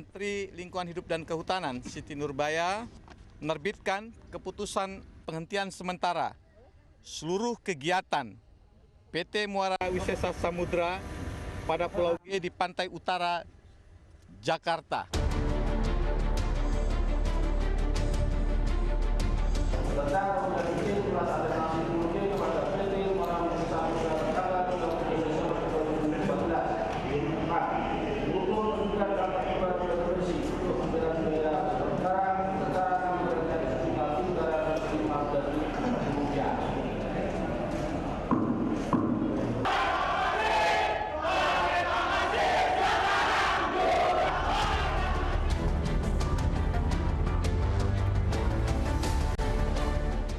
Menteri Lingkungan Hidup dan Kehutanan Siti Nurbaya menerbitkan keputusan penghentian sementara seluruh kegiatan PT Muara Wisesa Samudra pada Pulau G di pantai utara Jakarta.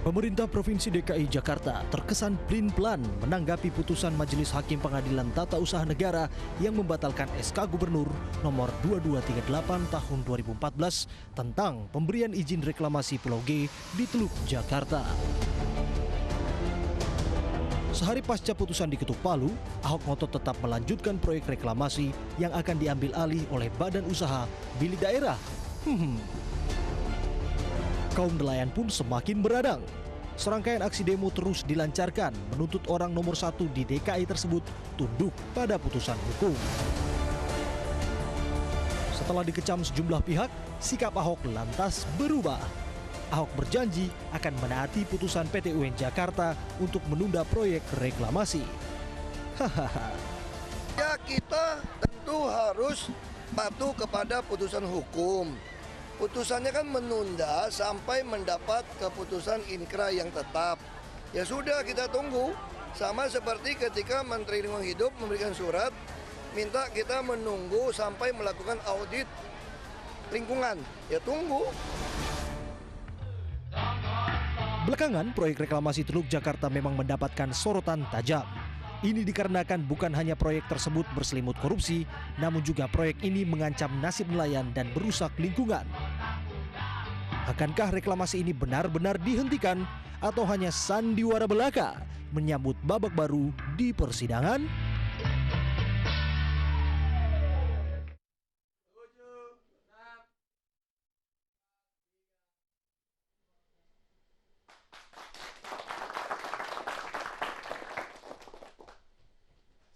Pemerintah Provinsi DKI Jakarta terkesan plin-plan menanggapi putusan Majelis Hakim Pengadilan Tata Usaha Negara yang membatalkan SK Gubernur nomor 2238 tahun 2014 tentang pemberian izin reklamasi Pulau G di Teluk Jakarta. Sehari pasca putusan diketuk palu, Ahok ngotot tetap melanjutkan proyek reklamasi yang akan diambil alih oleh badan usaha milik daerah. Kaum nelayan pun semakin beradang. Serangkaian aksi demo terus dilancarkan menuntut orang nomor 1 di DKI tersebut tunduk pada putusan hukum. Setelah dikecam sejumlah pihak, sikap Ahok lantas berubah. Ahok berjanji akan menaati putusan PT UN Jakarta untuk menunda proyek reklamasi. Ya, kita tentu harus patuh kepada putusan hukum. Putusannya kan menunda sampai mendapat keputusan inkra yang tetap. Ya sudah, kita tunggu. Sama seperti ketika Menteri Lingkungan Hidup memberikan surat, minta kita menunggu sampai melakukan audit lingkungan. Ya tunggu. Belakangan, proyek reklamasi Teluk Jakarta memang mendapatkan sorotan tajam. Ini dikarenakan bukan hanya proyek tersebut berselimut korupsi, namun juga proyek ini mengancam nasib nelayan dan merusak lingkungan. Akankah reklamasi ini benar-benar dihentikan atau hanya sandiwara belaka menyambut babak baru di persidangan?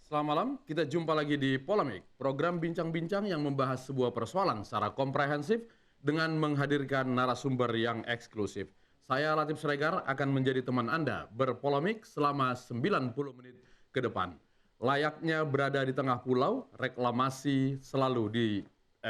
Selamat malam, kita jumpa lagi di Polemik, program bincang-bincang yang membahas sebuah persoalan secara komprehensif dengan menghadirkan narasumber yang eksklusif. Saya Latif Sregar akan menjadi teman Anda berpolemik selama 90 menit ke depan. Layaknya berada di tengah pulau, reklamasi selalu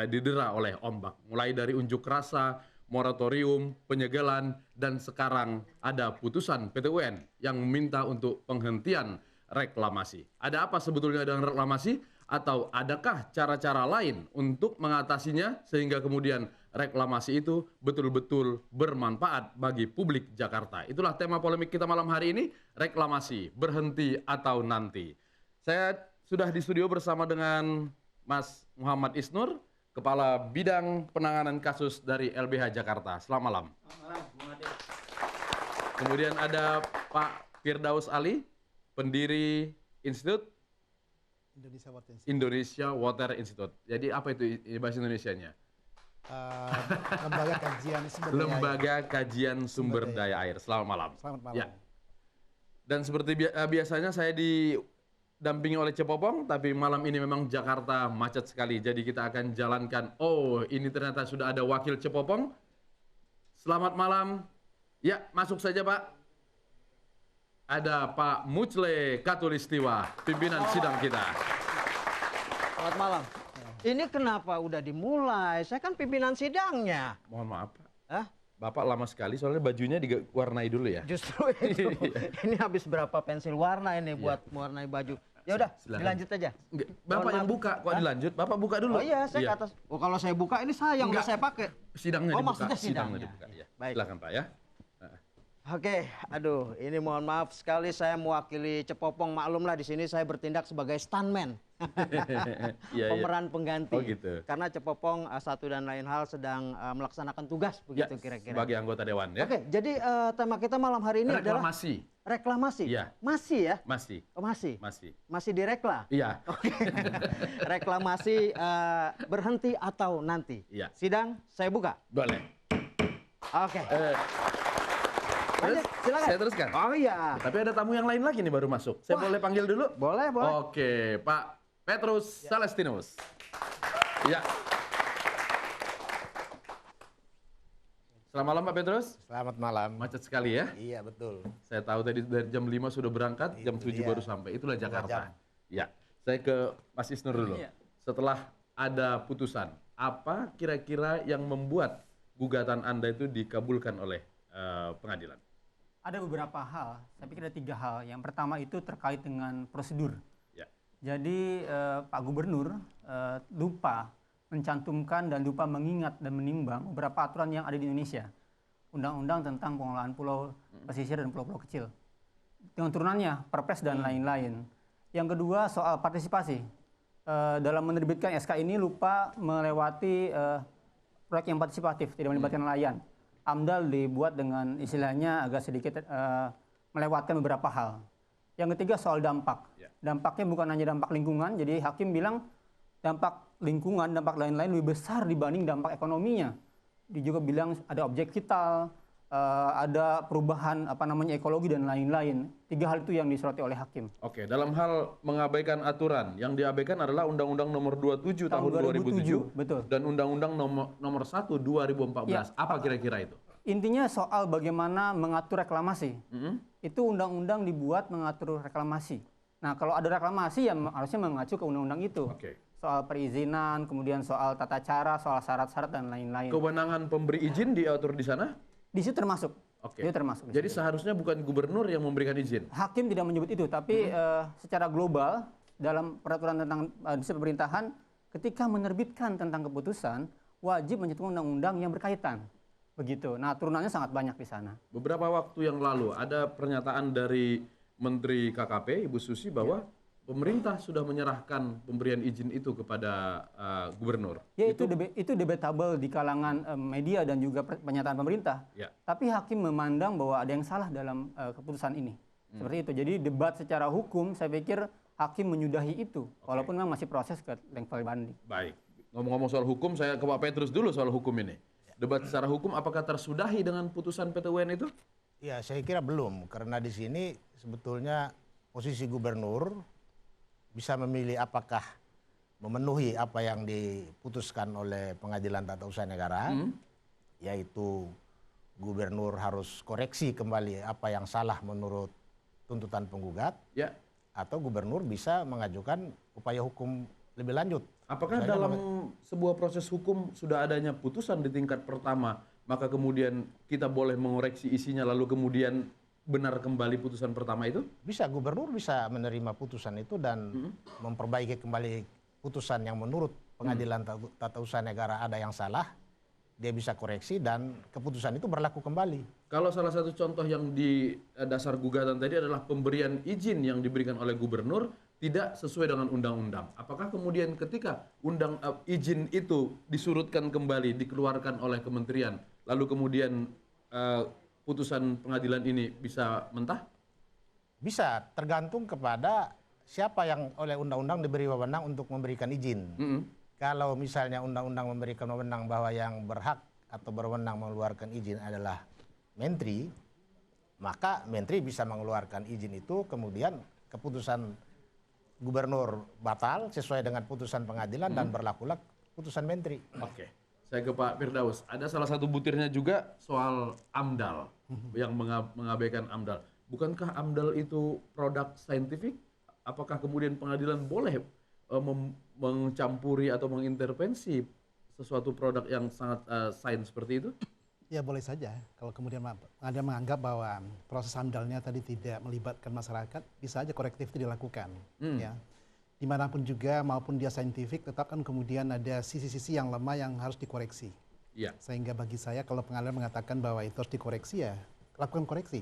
didera oleh ombak. Mulai dari unjuk rasa, moratorium, penyegelan, dan sekarang ada putusan PT UN yang meminta untuk penghentian reklamasi. Ada apa sebetulnya dengan reklamasi? Atau adakah cara-cara lain untuk mengatasinya sehingga kemudian reklamasi itu betul-betul bermanfaat bagi publik Jakarta? Itulah tema polemik kita malam hari ini, reklamasi berhenti atau nanti. Saya sudah di studio bersama dengan Mas Muhammad Isnur, Kepala Bidang Penanganan Kasus dari LBH Jakarta. Selamat malam. Selamat malam, Bung Ade. Kemudian ada Pak Firdaus Ali, pendiri Institut Indonesia Water Institute. Jadi apa itu bahasa Indonesianya? Lembaga Kajian Sumber Daya Air. Selamat malam. Selamat malam. Ya. Dan seperti biasanya saya didampingi oleh Cepopong, tapi malam ini memang Jakarta macet sekali. Jadi kita akan jalankan. Oh, ini ternyata sudah ada wakil Cepopong. Selamat malam. Ya, masuk saja Pak. Ada Pak Muchle Katulistiwa, pimpinan sidang kita. Selamat malam. Ini kenapa udah dimulai? Saya kan pimpinan sidangnya. Mohon maaf Pak. Hah? Bapak lama sekali soalnya bajunya diwarnai dulu ya. Justru itu. Ini habis berapa pensil warna ini buat mewarnai baju. Ya udah, dilanjut aja. Enggak, Bapak yang buka, kok dilanjut? Bapak buka dulu. Oh iya, saya ke atas. Oh kalau saya buka ini sayang, nggak saya pakai. Sidangnya oh, dibuka. maksudnya sidangnya. Dibuka, ya. Baik. Silakan Pak ya. Oke, aduh, ini mohon maaf sekali saya mewakili Cepopong, maklumlah di sini saya bertindak sebagai stuntman. Iya, iya. Pemeran pengganti. Oh, gitu. Karena Cepopong satu dan lain hal sedang melaksanakan tugas Ya, begitu kira-kira. sebagai anggota dewan ya. Oke, jadi tema kita malam hari ini adalah Reklamasi. reklamasi. Iya. Masih ya? Masih. Oh, masih. Masih. Masih direkla. Iya. Oke. Reklamasi berhenti atau nanti. Iya. Sidang saya buka. Boleh. Oke. Terus, Lanjut, silakan. saya teruskan. Oh iya. Tapi ada tamu yang lain lagi nih baru masuk. Saya boleh panggil dulu? Boleh, boleh. Oke, Pak Petrus Celestinus. Ya. Selamat malam Pak Petrus. Selamat malam. Macet sekali ya. Iya betul. Saya tahu tadi dari jam 5 sudah berangkat, jam 7 Itu dia. baru sampai. Itulah Jakarta. jam. Ya. Saya ke Mas Isnur dulu. Setelah ada putusan, apa kira-kira yang membuat gugatan Anda itu dikabulkan oleh pengadilan? Ada beberapa hal, saya pikir ada 3 hal. Yang pertama itu terkait dengan prosedur. Ya. Jadi Pak Gubernur lupa mencantumkan dan lupa mengingat dan menimbang beberapa aturan yang ada di Indonesia. Undang-undang tentang pengelolaan pulau pesisir dan pulau-pulau kecil. Dengan turunannya, Perpres dan lain-lain. Yang kedua soal partisipasi. Dalam menerbitkan SK ini lupa melewati proyek yang partisipatif, tidak melibatkan nelayan. AMDAL dibuat dengan istilahnya agak sedikit melewatkan beberapa hal. Yang ketiga soal dampak. Ya. Dampaknya bukan hanya dampak lingkungan, jadi hakim bilang dampak lingkungan, dampak lain-lain lebih besar dibanding dampak ekonominya. Dia juga bilang ada objek vital, ada perubahan ekologi dan lain-lain. 3 hal itu yang disoroti oleh hakim. Oke, dalam hal mengabaikan aturan, yang diabaikan adalah Undang-Undang Nomor 27 tahun 2007 betul. dan Undang-Undang Nomor 1 2014. Ya, Apa kira-kira itu? Intinya soal bagaimana mengatur reklamasi. Itu undang-undang dibuat mengatur reklamasi. Nah, kalau ada reklamasi ya harusnya mengacu ke undang-undang itu. Oke. Soal perizinan, kemudian soal tata cara, soal syarat-syarat dan lain-lain. Kewenangan pemberi izin diatur di sana? Di situ termasuk. Oke. Itu termasuk. di Jadi situ. seharusnya bukan gubernur yang memberikan izin. Hakim tidak menyebut itu, tapi secara global dalam peraturan tentang pemerintahan, ketika menerbitkan tentang keputusan, wajib menyentuh undang-undang yang berkaitan. Begitu. Nah, turunannya sangat banyak di sana. Beberapa waktu yang lalu ada pernyataan dari Menteri KKP Ibu Susi bahwa pemerintah sudah menyerahkan pemberian izin itu kepada gubernur. Ya itu debatable di kalangan media dan juga pernyataan pemerintah. Ya. Tapi hakim memandang bahwa ada yang salah dalam keputusan ini. Seperti itu. Jadi debat secara hukum saya pikir hakim menyudahi itu. Walaupun memang masih proses ke level banding. Baik. Ngomong-ngomong soal hukum, saya ke Pak Petrus dulu soal hukum ini. Debat secara hukum apakah tersudahi dengan putusan PT UN itu? Ya saya kira belum karena di sini sebetulnya posisi gubernur bisa memilih apakah memenuhi apa yang diputuskan oleh Pengadilan Tata Usaha Negara, yaitu gubernur harus koreksi kembali apa yang salah menurut tuntutan penggugat, Ya. atau gubernur bisa mengajukan upaya hukum lebih lanjut. Apakah Misalnya dalam sebuah proses hukum sudah adanya putusan di tingkat pertama, maka kemudian kita boleh mengoreksi isinya lalu kemudian benar kembali putusan pertama itu? Bisa, gubernur bisa menerima putusan itu dan memperbaiki kembali putusan yang menurut Pengadilan Tata Usaha Negara ada yang salah, dia bisa koreksi dan keputusan itu berlaku kembali. Kalau salah satu contoh yang di dasar gugatan tadi adalah pemberian izin yang diberikan oleh gubernur tidak sesuai dengan undang-undang. Apakah kemudian ketika izin itu disurutkan kembali, dikeluarkan oleh kementerian, lalu kemudian putusan pengadilan ini bisa mentah? Bisa, tergantung kepada siapa yang oleh undang-undang diberi wewenang untuk memberikan izin. Kalau misalnya undang-undang memberikan wewenang bahwa yang berhak atau berwenang mengeluarkan izin adalah menteri, maka menteri bisa mengeluarkan izin itu, kemudian keputusan gubernur batal sesuai dengan putusan pengadilan dan berlakulah putusan menteri. Oke. Saya ke Pak Firdaus. Ada salah satu butirnya juga soal AMDAL yang mengabaikan AMDAL. Bukankah AMDAL itu produk saintifik? Apakah kemudian pengadilan boleh mencampuri atau mengintervensi sesuatu produk yang sangat sains seperti itu? Ya boleh saja. Kalau kemudian ada menganggap bahwa proses AMDAL-nya tadi tidak melibatkan masyarakat, bisa aja korektif itu dilakukan. Ya. Dimanapun juga maupun dia saintifik, tetap kan kemudian ada sisi-sisi yang lemah yang harus dikoreksi. Iya. Sehingga bagi saya kalau pengadilan mengatakan bahwa itu harus dikoreksi ya lakukan koreksi.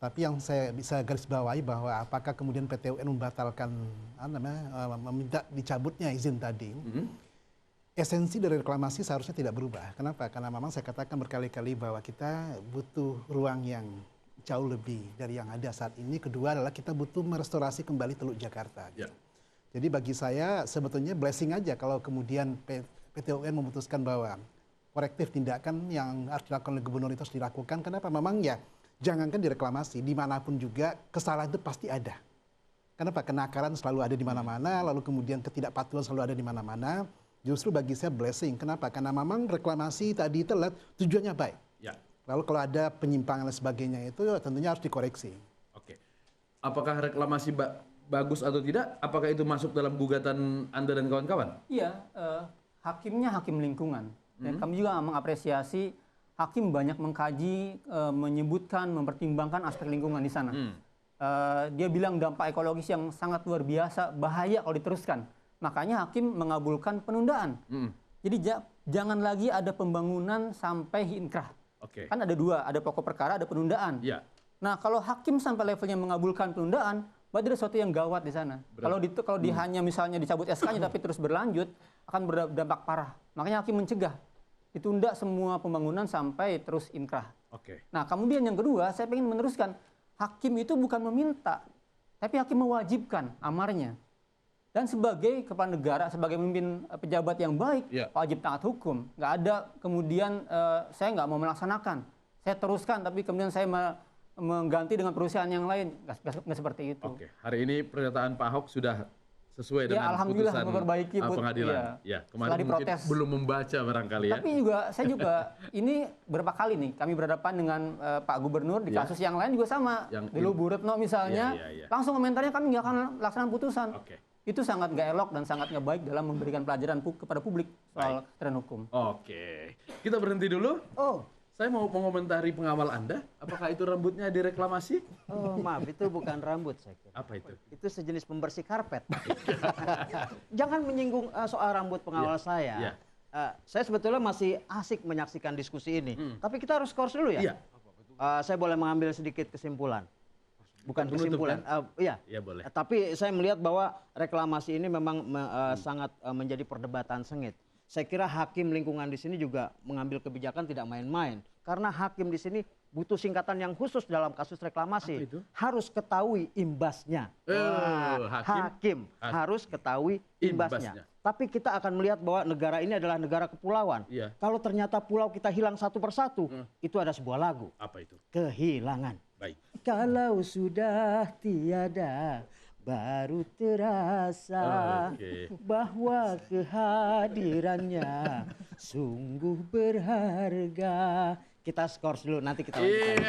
Tapi yang saya bisa garis bawahi bahwa apakah kemudian PT UN membatalkan, meminta dicabutnya izin tadi, esensi dari reklamasi seharusnya tidak berubah. Kenapa? Karena memang saya katakan berkali-kali bahwa kita butuh ruang yang jauh lebih dari yang ada saat ini. Kedua adalah kita butuh merestorasi kembali Teluk Jakarta. Ya. Jadi bagi saya sebetulnya blessing aja kalau kemudian PT UN memutuskan bahwa korektif tindakan yang harus dilakukan oleh gubernur itu harus dilakukan. Kenapa? Memang ya jangankan direklamasi, dimanapun juga kesalahan itu pasti ada. Kenapa? Kenakalan selalu ada di mana-mana, lalu kemudian ketidakpatuhan selalu ada di mana-mana. Justru bagi saya blessing. Kenapa? Karena memang reklamasi tadi telat, tujuannya baik. Ya. Lalu kalau ada penyimpangan dan sebagainya itu tentunya harus dikoreksi. Oke. Apakah reklamasi bagus atau tidak? Apakah itu masuk dalam gugatan Anda dan kawan-kawan? Iya, hakimnya hakim lingkungan. Dan kami juga mengapresiasi hakim banyak mengkaji, menyebutkan, mempertimbangkan aspek lingkungan di sana. Dia bilang dampak ekologis yang sangat luar biasa, bahaya kalau diteruskan. Makanya hakim mengabulkan penundaan. Jadi jangan lagi ada pembangunan sampai inkrah. Oke. Kan ada dua, ada pokok perkara, ada penundaan. Ya. Nah, kalau hakim sampai levelnya mengabulkan penundaan, berarti ada sesuatu yang gawat di sana. Kalau hanya misalnya dicabut SK-nya tapi terus berlanjut, akan berdampak parah. Makanya hakim mencegah. Ditunda semua pembangunan sampai terus inkrah. Oke. Nah, kemudian yang kedua, saya ingin meneruskan, hakim itu bukan meminta, tapi hakim mewajibkan amarnya. Dan sebagai kepala negara, sebagai pemimpin pejabat yang baik, wajib taat hukum. Nggak ada kemudian saya nggak mau melaksanakan, saya teruskan, tapi kemudian saya mengganti dengan perusahaan yang lain. Nggak seperti itu. Oke. Hari ini pernyataan Pak Ahok sudah sesuai dengan alhamdulillah putusan memperbaiki pengadilan. Ya, kemarin mungkin diprotes. belum membaca barangkali ya. Tapi saya juga ini berapa kali nih kami berhadapan dengan Pak Gubernur di kasus yang lain juga sama. Dulu Bu Retno misalnya, langsung komentarnya kami nggak akan laksanakan putusan. Itu sangat nggak elok dan sangat nggak baik dalam memberikan pelajaran kepada publik soal tren hukum. Oke, kita berhenti dulu. Saya mau mengomentari pengawal Anda. Apakah itu rambutnya direklamasi? Oh, maaf, itu bukan rambut saya kira. Apa itu? Itu sejenis pembersih karpet. Jangan menyinggung soal rambut pengawal saya. Saya sebetulnya masih asik menyaksikan diskusi ini. Tapi kita harus skors dulu ya. Saya boleh mengambil sedikit kesimpulan. Bukan kesimpulan. Iya, boleh. Tapi saya melihat bahwa reklamasi ini memang sangat menjadi perdebatan sengit. Saya kira hakim lingkungan di sini juga mengambil kebijakan tidak main-main. Karena hakim di sini butuh singkatan yang khusus dalam kasus reklamasi. Harus ketahui imbasnya. Hakim harus ketahui imbasnya. Tapi kita akan melihat bahwa negara ini adalah negara kepulauan. Kalau ternyata pulau kita hilang satu persatu, itu ada sebuah lagu. Apa itu? Kehilangan. Baik. Kalau sudah tiada, baru terasa bahwa kehadirannya sungguh berharga. Kita skors dulu, nanti kita lanjutkan.